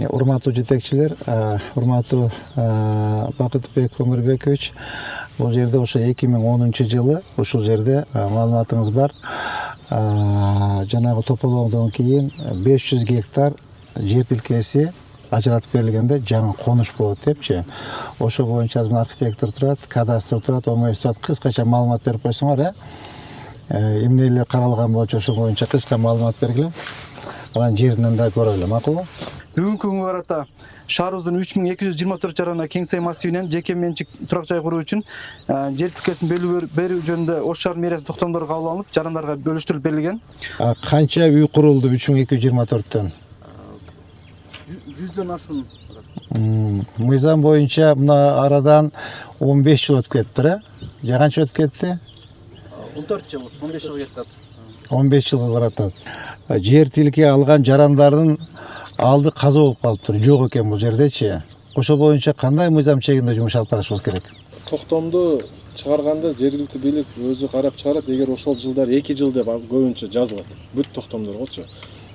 урматтуу жетекчилер, урматтуу Бакытбек Өмүрбекович, бул жерде ошо 2010-жылы ушул жерде маалыматыңыз бар. Жанагы тополоодон кийин 500 гектар жер тилкеси ажыратып берилгенде жаңы конуш болот депчи. Ошо боюнча азыр архитектор турат, кадастр турат, ОМС турат. Кыскача маалымат берип койсоңор, эмнелер каралган болчу ошо боюнча кыска маалымат бергиле. Анан жеринен да көрөлү, макулбу? Бүгүнкү күнгө карата шаарыбыздын 3224 жарана кең сай массивинен жеке менчик турак жай куруу үчүн жер тилкесин берүү жөнүндө Ош шаар мэриясынын токтомдору кабыл алынып, жарандарга бөлүштүрүлүп берилген. Канча үй курулду 3224төн? 100дөн ашуун. Мыйзам боюнча мына арадан 15 жыл өтүп кетти, же канча өтүп кетти? 14 жыл, 15 жыл кетти. 15 жылга баратат. Жер тилке алган жарандардын алды каза болуп калыптыр, жок экен бул жердечи. Ошол боюнча кандай мыйзам чегинде жумуш алып барышыбыз керек? Токтомду чыгарганда жергиликтүү бийлик өзү карап чыгарат. Эгер ошол жылдар 2 жыл деп көбүнчө жазылат. Бүт токтомдоргочу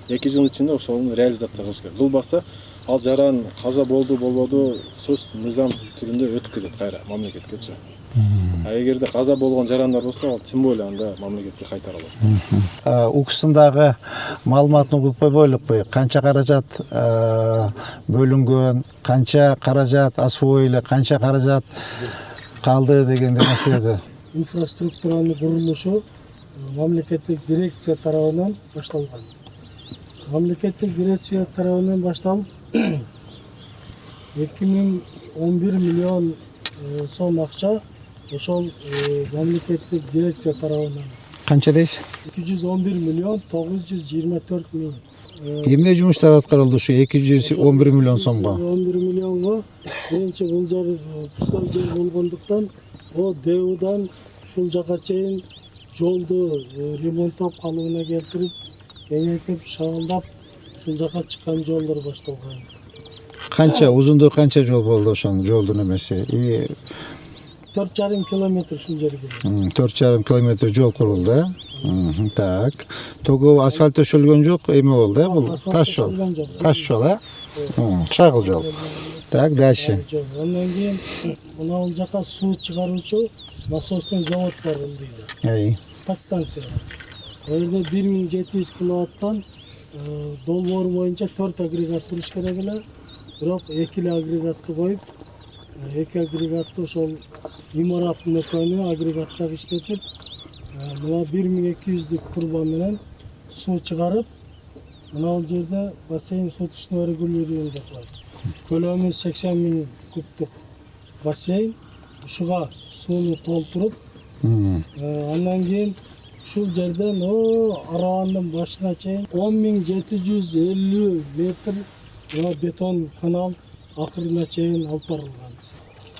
2 жылдын ичинде ошону реализация кылыш керек. Кылбаса ал жаран каза болду болбоду сөз мыйзам түрүндө өтүп кетет кайра мамлекеткечи. Эгерде каза болгон жарандар болсо, ал тем более анда мамлекетке кайтарылат. УКСындагы маалыматын угуп койбойлукпу? Канча каражат бөлүнгөн, канча каражат освоили, канча каражат калды дегенди маселеде. Инфраструктуранын курулушу мамлекеттик дирекция тарабынан башталган. Мамлекеттик дирекция тарабынан башталып 2011 миллион сом акча ошол мамлекеттик дирекция тарабынан. Канча дейсиз? 211 миллион 924 миң. Эмне жумуштар аткарылды ушу 211 миллион сомго? 11 миллионго биринчи бул жер пустой жер болгондуктан о ДЭУдан ушул жака чейин жолду ремонттоп калыбына келтирип, кеңейтип, шагылдап ушул жака чыккан жолдор башталган. Канча узундугу канча жол болду ошонун жолдун эмеси? 4,5 километр ушул жерге. 4,5 километр жол курулду. Так. Тогу асфальт төшөлгөн жок, эме болду, бул таш жол. Таш жол, шагыл жол. Так, дальше. Андан кийин мына бул жака суу чыгаруучу насостун завод бар дейди. Подстанция. Ал жерде 1700 киловаттан долбоор боюнча 4 агрегат туруш керек эле. Бирок 2 агрегатты коюп, 2 агрегатты ошол имараттын экөөнү агрегаттап иштетип, мына 1200 турба менен суу чыгарып, мына бул жерде бассейн суточный регулированиени жасалат. Көлөмү 80 000 кубтук бассейн, ушуга сууну толтуруп, андан кийин ушул жерден арабандын башына чейин 10.750 метр бетон канал акырына чейин алып барылган.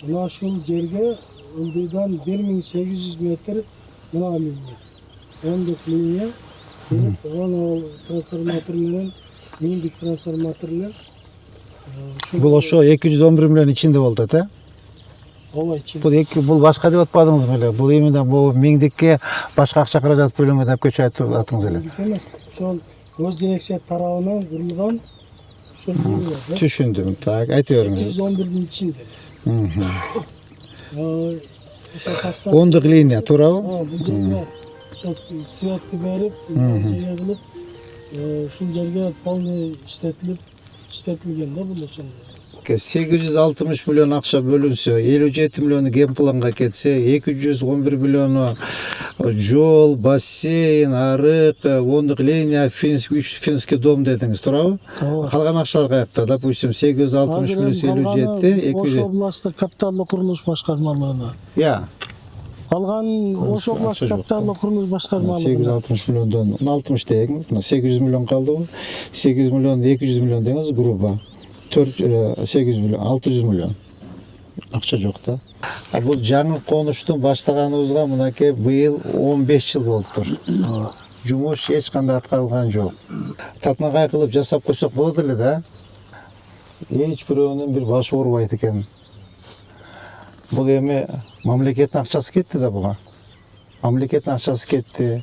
Мына ушул жерге ылдыйдан 1800 метр мына линия. Ондук линия келип, аны трансформатор менен, миңдик трансформатор эле. Бул ошо 211 миллион ичинде болду, Ооба, ичинде. Бул башка деп атпадыңыз беле? Бул эмне бул миңдикке башка акча каражат бөлөнгөн деп көчүп айтып эле. Эмес, ошол өз дирекция тарабынан курулган ушул линия. Түшүндүм. Так, айтып бериңиз. 211-дин ичинде. Ошо тастап. Ондук линия, туурабы? Бул жерге ошол светти берип, жерге кылып, ушул жерге полный иштетилген да бул ошондо. 860 миллион акча бөлүнсө, 57 миллиону генпланга кетсе, 211 миллиону жол, бассейн, арык, ондук линия, 3 финский дом дедиңиз, туурабы? Калган акчалар каякта? Допустим, 860 плюс 57, Ош областтык капиталдык курулуш башкармалыгына. Калган Ош областтык капиталдык курулуш башкармалыгына. 860 миллиондон 60 дейм, 800 миллион калдыбы? 800 миллион, 200 миллион деңиз, грубо. 800 миллион, 600 миллион. Акча жок да. Бул жаңы конуштун баштаганыбызга мынакей быйыл 15 жыл болуптур. Жумуш эч кандай аткарылган жок. Татнагай кылып жасап койсок болот эле да. Эч бирөөнүн бир башы оорубайт экен. Бул эми мамлекеттин акчасы кетти да буга. Мамлекеттин акчасы кетти.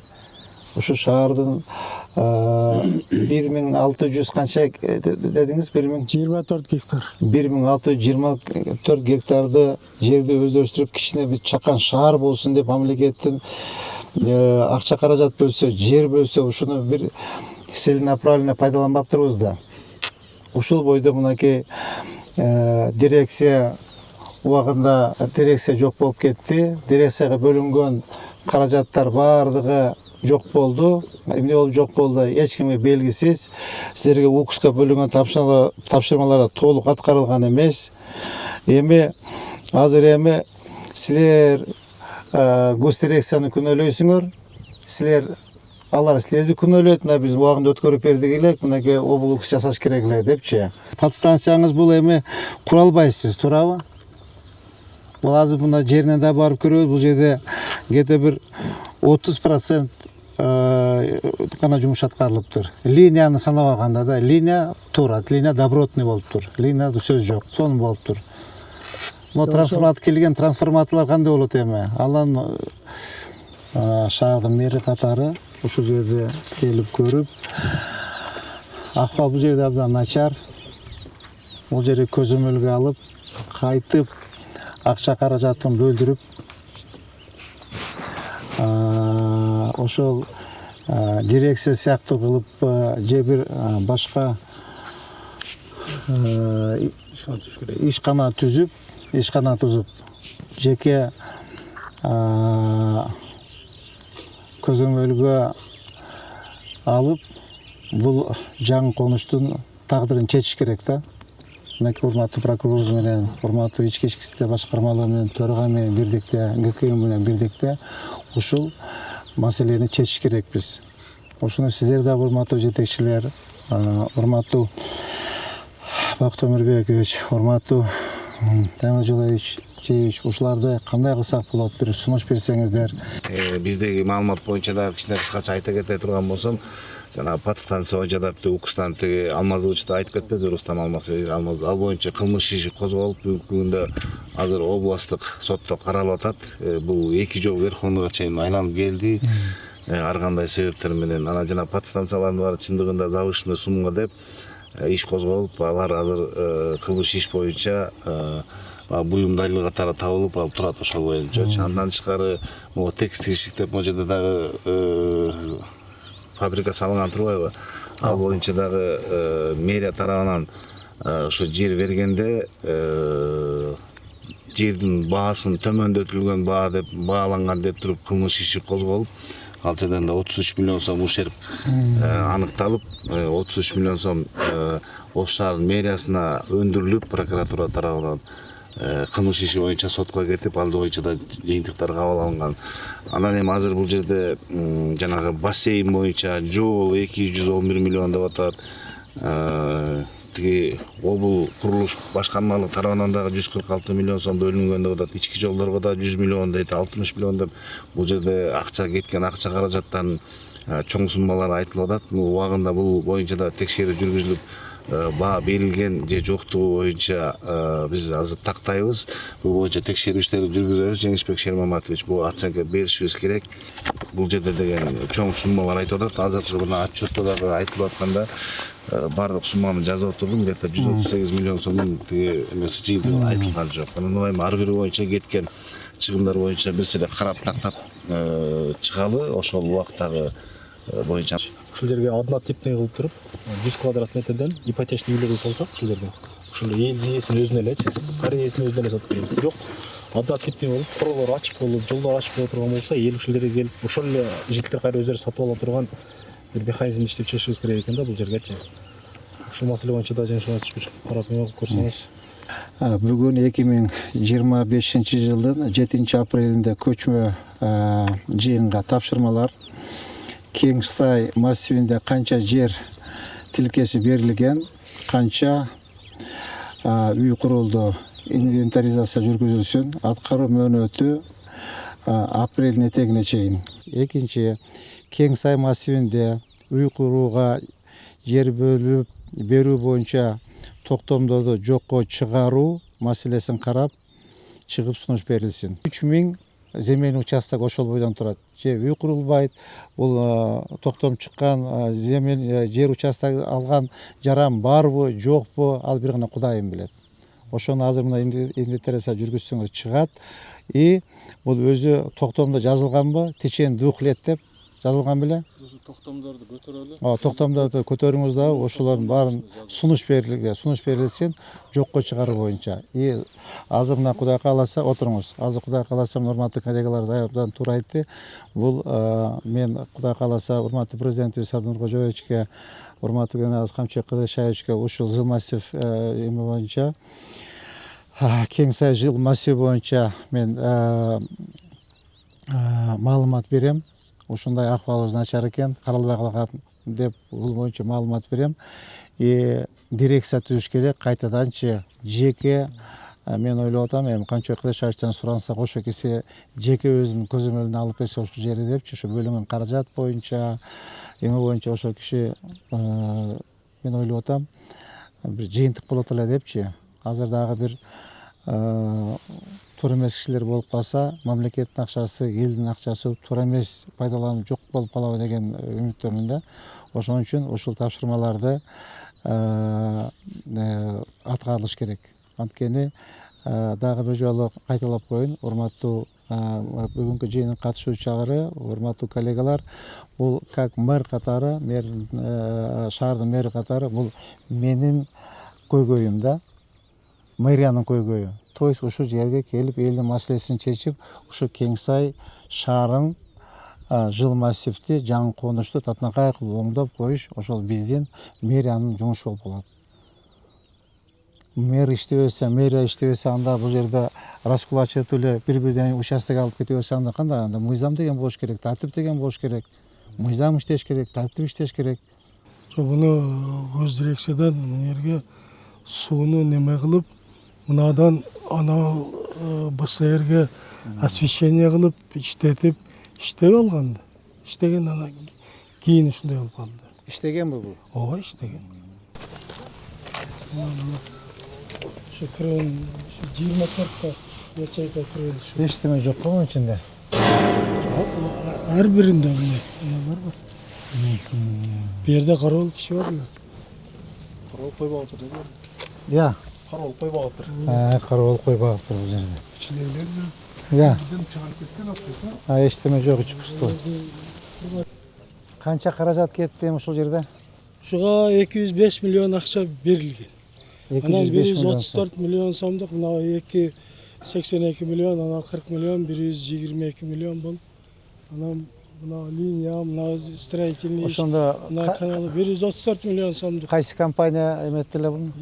Ушу шаардын 1600 канча дедиңиз? 24 гектар. 1624 гектарды жерди өздөштүрүп кичине бир чакан шаар болсун деп мамлекеттин акча каражат бөлсө, жер бөлсө, ушуну бир целенаправленно пайдаланбаптырбыз да. Ушул бойдо мынакей дирекция убагында дирекция жок болуп кетти. Дирекцияга бөлүнгөн каражаттар баардыгы жок болду. Эмне болуп жок болду? Эч кимге белгисиз. Силерге УКСка бөлүнгөн тапшырмалар толук аткарылган эмес. Эми азыр силер госдирекцияны күнөөлөйсүңөр. Алар силерди күнөөлөйт, мына биз убагында өткөрүп бердик элек, мынакей облукс жасаш керек эле депчи. Подстанцияңыз бул эми кура албайсыз, туурабы? Бул азыр мына жерине да барып көрөбүз. Бул жерде где-то бир 30% гана жумуш аткарылыптыр. Линияны санап алганда да, линия турат, линия добротный болуптур. Линия сөз жок, сонун болуптур. Трансформатор келген трансформаторлор кандай болот эми? Алан шаардын мэри катары ушул жерде келип көрүп, акыбал бул жерде абдан начар. Бул жерди көзөмөлгө алып, кайтып акча каражатын бөлдүрүп, ошол дирекция сыяктуу кылып же бир башка ишкана түзүп, жеке көзөмөлгө алып, бул жаңы конуштун тагдырын чечиш керек да. Мынакей урматтуу прокурорубуз менен, урматтуу ички иштер башкармалары менен, төрага менен бирдикте, ГКМ менен бирдикте ушул маселени чечиш керекпиз. Ушуну сиздер да урматтуу жетекчилер, урматтуу Бакыт Өмүрбекович, урматтуу Темиржол Чеевич, ушуларды кандай кылсак болот, бир сунуш берсеңиздер. Биздеги маалымат боюнча да кичине кыскача айта кете турган болсом, жана подстанция жадап УКСтан теги Алмазовичти айтып кетпеди, Рустам Алмазович, ал боюнча кылмыш иши козголуп, бүгүнкү күндө азыр областтык сотто каралып атат. Бул 2 жолу Верховныйга чейин айланып келди. Ар кандай себептер менен анан жана подстанциялардын баары чындыгында завышенный суммага деп иш козголуп, алар азыр кылмыш иш боюнча буюм далил катары табылып алып турат ошол боюнча. Андан тышкары могу текстильщик деп могу жерде дагы фабрика салынган турбайбы? Ал боюнча дагы мэрия тарабынан ошо жер бергенде жердин баасын төмөндөтүлгөн баа деп бааланган деп туруп кылмыш иши козголуп, ал жерден да 33 миллион сом ушерп аныкталып, 33 миллион сом Ош шаарынын мэриясына өндүрүлүп, прокуратура тарабынан кылмыш иши боюнча сотко кетип, ал боюнча да жыйынтыктар кабыл алынган. Анан эми азыр бул жерде жанагы бассейн боюнча жол 211 миллион деп атат. Тиги обул курулуш башкармалык тарабынан дагы 146 миллион сом бөлүнгөн деп атат. Ички жолдорго да 100 миллион дейт, 60 миллион деп. Бул жерде акча кеткен, акча каражаттан чоң суммалар айтылып атат. Убагында бул боюнча да текшерүү жүргүзүлүп, баа берилген же жоктугу боюнча биз азыр тактайбыз. Бул боюнча текшерүү иштерин жүргүзөбүз. Жеңишбек Шермаматович бул оценка беришибиз керек. Бул жерде деген чоң суммалар айтып атат. Азыр мына отчетто дагы айтылып атканда бардык сумманы жазып отурдум. Где-то 138 миллион сомдун тиги эмеси жыйынтыгы айтылган жок. Анан эми ар бири боюнча кеткен чыгымдар боюнча бирселе карап тактап чыгалы. Ошол убактагы боюнча ушул жерге однотипный кылып туруп 100 квадрат метрден ипотечный үйлөрдү салсак, ушул жерге ушул эл ээсинин өзүнө элечи, кар ээсинин өзүнө эле сатып беребиз. Жок, однотипный болуп, королор ачык болуп, жолдор ачык боло турган болсо, эл ушул жерге келип, ошол эле жильдер кайра өздөрү сатып ала турган бир механизм иштеп чыгышыбыз керек экен да бул жергечи. Ушул маселе боюнча да Жеңишбаевич бир карап көрсөңүз. Бүгүн 2025-жылдын 7 апрелинде көчмө жыйынга тапшырмалар Кеңсай массивинде канча жер тилкеси берилген, канча үй курулду, инвентаризация жүргүзүлсүн, аткаруу мөөнөтү апрелдин этегине чейин. Экинчи, Кеңсай массивинде үй курууга жер бөлүп берүү боюнча токтомдорду жокко чыгаруу маселесин карап, чыгып сунуш берилсин. 3000 земельный участок ошол бойдон турат. Же үй курулбайт, бул токтом чыккан жер участок алган жаран барбы, жокпу, ал бир гана Кудайым билет. Ошону азыр мына инвентаризация жүргүзсөңөр чыгат. И бул өзү токтомдо жазылганбы, течен духлет деп жазылган беле? Ушу токтомдорду көтөрөлү. Токтомдорду көтөрүңүз дагы ошолордун баарын сунуш берилсин жокко чыгаруу боюнча. И азыр мына Кудай кааласа отуруңуз. Азыр Кудай кааласа урматтуу коллегалар даядан туура айтты. Бул мен Кудай кааласа урматтуу президентибиз Садыр Кожоевичке, урматтуу генерал Камчыбек Кыдыршаевичке ушул жыл массив эми боюнча Кең Сай жыл массив боюнча мен маалымат берем. Ушундай акыбалыбыз начар экен, каралбай калган деп бул боюнча маалымат берем. Дирекция түзүш керек, кайтаданчы жеке мен ойлоп атам, эми Камчыбек Кыдыршаевичтен сурансак ошо кесе жеке өзүнүн көзөмөлүнө алып берсе ушул жери депчи, ушу бөлүнгөн каражат боюнча, эме боюнча ошол киши мен ойлоп атам, бир жыйынтык болот эле депчи. Азыр дагы бир туура эмес кишилер болуп калса, мамлекеттин акчасы, элдин акчасы туура эмес пайдаланып жок болуп калабы деген үмүттөмүн да. Ошон үчүн ушул тапшырмаларды аткарылыш керек. Анткени дагы бир жолу кайталап коеюн, урматтуу бүгүнкү жыйындын катышуучулары, урматтуу коллегалар, бул как мэр катары, шаардын мэри катары бул менин көйгөйүм да, мэриянын көйгөйү. То есть ушул жерге келип элдин маселесин чечип, ушу Кең Сай шаарын жыл массивти жаңы конушту татынакай кылып оңдоп коюш ошол биздин мэриянын жумушу болуп калат. Мэр иштебесе, мэрия иштебесе, анда бул жерде раскулачивать эле бири-бирден участок алып кете берсе, анда кандай? Анда мыйзам деген болуш керек, тартип деген болуш керек. Мыйзам иштеш керек, тартип иштеш керек. Буну көз дирекциядан мына жерге сууну неме кылып, мынадан ана БСРге освещение кылып, иштетип, иштеп алган. Иштеген ана кийин ушундай болуп калды. Иштегенби бул? Ооба, иштеген. Şu kırığın 24'te ячейка kırığın şu. Eşitme yok mu içinde? Her birinde bunlar var. Bir yerde karol kişi var mı? Караол койбой атыр деп. Ya. Караол койбой атыр. Karavol koy baktır bu жерде. İçindekiler mi? Ya. Bizden çıkarıp ketken atıyorsa. Eşitme yok hiç kustu. Kança karajat ketti uşul жерде? Şuğa 205 milyon akça verilgen. Ana 205 milyon. 134 milyon somduk, ana 82 milyon, ana 40 milyon, 122 milyon bol. Ana buna linya, buna stроительный, Ошондо buna kanalı 134 milyon somduk. кайсы компания эметти буну?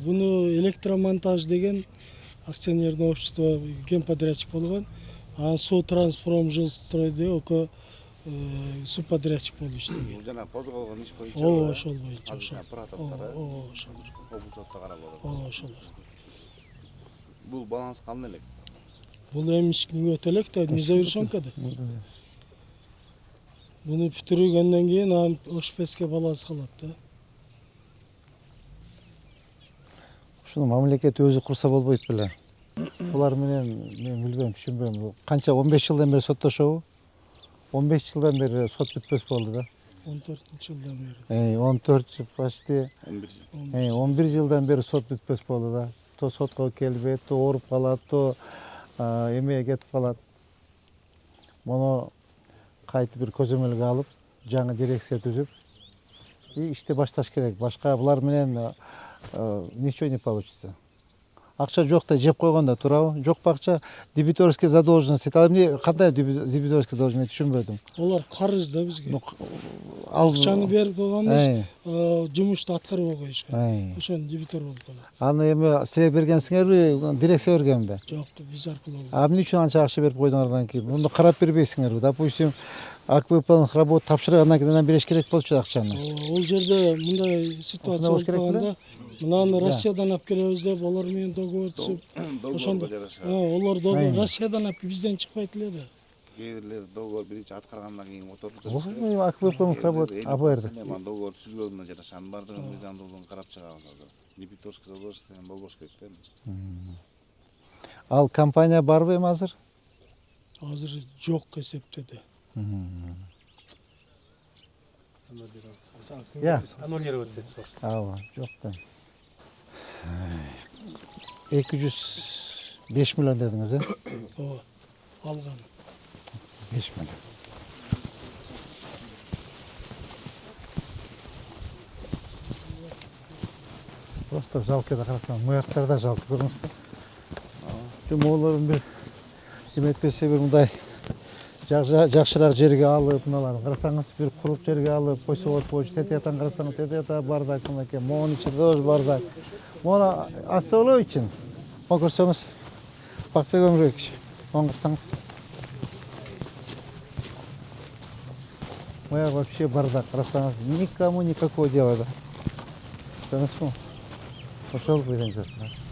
Bunu elektromontaj деген акционерное общество генподрядчик болгон. Анан суу трансформ жилстройде око субподрядчик болуп иштеген. Жана козголгон иш боюнча. Ооба, ошол боюнча, ошол. Оператордору. Ооба, ошолор. Облустта карап алат. Ооба, ошолор. Бул баланс кандай элек? Бул эми эч кимге өтө элек да, незавершенкада. Буну бүтүргөндөн кийин анан ОШПСке баланс калат да. Ушуну мамлекет өзү курса болбойт беле? Булар менен мен билбейм, түшүнбөйм. Канча 15 жылдан бери соттошобу? 15 жылдан бери сот бүтпөс болду да. 14-жылдан бери. 14 почти 11 жыл. 11 жылдан бери сот бүтпөс болду да. То сотко келбейт, то ооруп калат, то эмeye кетип калат. Муну кайтып бир көзөмөлгө алып, жаңы дирекция түзүп, ишти башташ керек. Башка булар менен ничего не получится. Акча жок да жеп койгондо туурабы? Жок акча, дебиторский задолженность. Ал эмне кандай дебиторский задолженность түшүнбөдүм. Олар карыз да бизге. Ал Акчаны берип койгонбуз, жумушту аткарбай коюшкан. Ошону дебитор болуп калат. Аны эми силер бергенсиңерби, дирекция бергенби? Жок, биз аркылуу болду. Эмне үчүн анча акча берип койдуңардан кийин? Муну карап бербейсиңерби? Допустим, АКППнын работа тапшыргандан кийин бериш керек болчу акчаны. Ол жерде мындай ситуация болуп калганда, мынаны Россиядан алып келебиз деп, олар менен договор түзүп, ошондо олар договор Россиядан алып бизден чыкпайт эле да. Кээ бирлер договор биринчи аткаргандан кийин отуруп Ошо АКППнын работа АБРда. Мен договор түзүлгөнүнө жараша анын баардыгын мыйзамдуулугун карап чыгабыз азыр. Дебиторский задолженность болбош керек да. Ал компания барбы эми азыр? азыр жок эсептеди. Ya. Аннулировать etip sorsun. Ооба, жок да. 205 миллион дедиңиз, э? Ооба, алган. 5 миллион. Просто жалко да карасаң, мыяктар да жалко көрүңүзбү? Жумолорун бир эметпесе бир мындай жакшыраак жерге алып, мыналарын карасаңыз, бир курук жерге алып койсо болот болчу. Тетиядан карасаңыз, тетияда бардак мынакей, могунун ичинде тоже бардак. Муну Астаулов үчүн көрсөңүз, Бакбек Өмүрбекович, оңгурсаңыз. Моя вообще бардак, карасаңыз, никому никакого дела, да. Көрдүңүзбү? Ошол бойдон көрсөңүз.